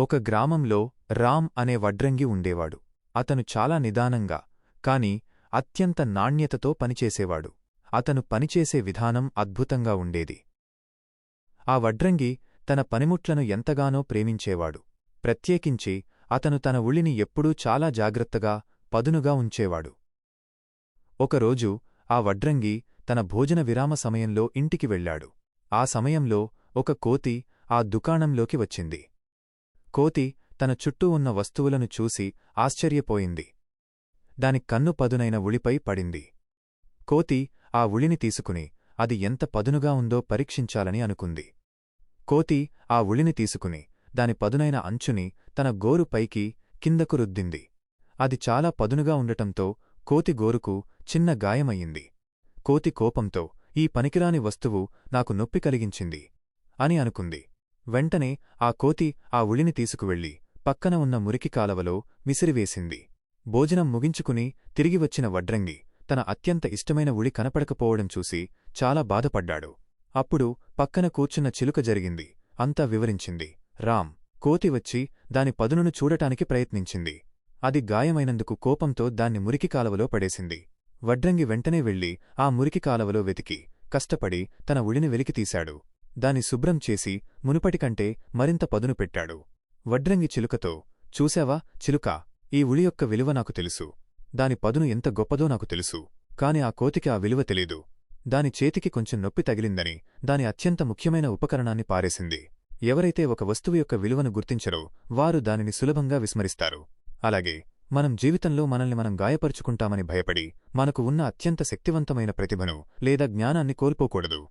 ఒక గ్రామంలో రామ్ అనే వడ్రంగి ఉండేవాడు. అతను చాలా నిదానంగా, కాని అత్యంత నాణ్యతతో పనిచేసేవాడు. అతను పనిచేసే విధానం అద్భుతంగా ఉండేది. ఆ వడ్రంగి తన పనిముట్లను ఎంతగానో ప్రేమించేవాడు. ప్రత్యేకించి అతను తన ఉళిని ఎప్పుడూ చాలా జాగ్రత్తగా, పదునుగా ఉంచేవాడు. ఒకరోజు ఆ వడ్రంగి తన భోజన విరామ సమయంలో ఇంటికి వెళ్ళాడు. ఆ సమయంలో ఒక కోతి ఆ దుకాణంలోకి వచ్చింది. కోతి తన చుట్టూ ఉన్న వస్తువులను చూసి ఆశ్చర్యపోయింది. దాని కన్ను పదునైన ఉళిపై పడింది. కోతి ఆ ఉళిని తీసుకుని అది ఎంత పదునుగా ఉందో పరీక్షించాలని అనుకుంది. కోతి ఆ ఉళిని తీసుకుని దాని పదునైన అంచుని తన గోరు పైకి, కిందకు రుద్దింది. అది చాలా పదునుగా ఉండటంతో కోతి గోరుకు చిన్న గాయమయ్యింది. కోతి కోపంతో, ఈ పనికిరాని వస్తువు నాకు నొప్పి కలిగించింది అని అనుకుంది. వెంటనే ఆ కోతి ఆ ఉళిని తీసుకువెళ్ళి పక్కన ఉన్న మురికి కాలవలో విసిరివేసింది. భోజనం ముగించుకుని తిరిగి వచ్చిన వడ్రంగి తన అత్యంత ఇష్టమైన ఉళి కనపడకపోవడం చూసి చాలా బాధపడ్డాడు. అప్పుడు పక్కన కూర్చున్న చిలుక జరిగింది అంతా వివరించింది. రామ్, కోతి వచ్చి దాని పదునును చూడటానికి ప్రయత్నించింది. అది గాయమైనందుకు కోపంతో దాన్ని మురికి కాలవలో పడేసింది. వడ్రంగి వెంటనే వెళ్లి ఆ మురికి కాలవలో వెతికి కష్టపడి తన ఉళిని వెలికితీశాడు. దాని శుభ్రం చేసి మునుపటికంటే మరింత పదును పెట్టాడు. వడ్రంగి చిలుకతో, చూశావా చిలుకా, ఈ ఉళి యొక్క విలువ నాకు తెలుసు. దాని పదును ఎంత గొప్పదో నాకు తెలుసు. కాని ఆ కోతికి ఆ విలువ తెలీదు. దాని చేతికి కొంచెం నొప్పి తగిలిందని దాని అత్యంత ముఖ్యమైన ఉపకరణాన్ని పారేసింది. ఎవరైతే ఒక వస్తువు యొక్క విలువను గుర్తించరో వారు దానిని సులభంగా విస్మరిస్తారు. అలాగే మనం జీవితంలో మనల్ని మనం గాయపరుచుకుంటామని భయపడి మనకు ఉన్న అత్యంత శక్తివంతమైన ప్రతిభను లేదా జ్ఞానాన్ని కోల్పోకూడదు.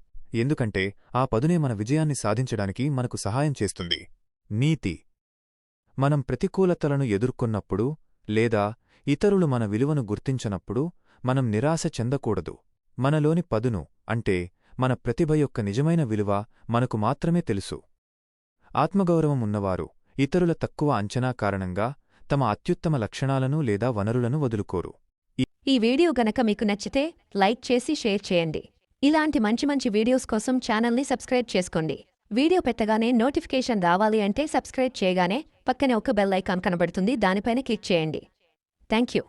ఎందుకంటే ఆ పదునే మన విజయాన్ని సాధించడానికి మనకు సహాయం చేస్తుంది. నీతి: మనం ప్రతికూలతలను ఎదుర్కొన్నప్పుడు లేదా ఇతరులు మన విలువను గుర్తించనప్పుడు మనం నిరాశ చెందకూడదు. మనలోని పదును అంటే మన ప్రతిభ యొక్క నిజమైన విలువ మనకు మాత్రమే తెలుసు. ఆత్మగౌరవం ఉన్నవారు ఇతరుల తక్కువ అంచనా కారణంగా తమ అత్యుత్తమ లక్షణాలను లేదా వనరులను వదులుకోరు. ఈ వీడియో గనక మీకు నచ్చితే లైక్ చేసి షేర్ చేయండి. ఇలాంటి మంచి మంచి వీడియోస్ కోసం ఛానల్ని సబ్స్క్రైబ్ చేసుకోండి. వీడియో పెట్టగానే నోటిఫికేషన్ రావాలి అంటే సబ్స్క్రైబ్ చేయగానే పక్కనే ఒక బెల్ ఐకాన్ కనబడుతుంది, దానిపైన క్లిక్ చేయండి. Thank you.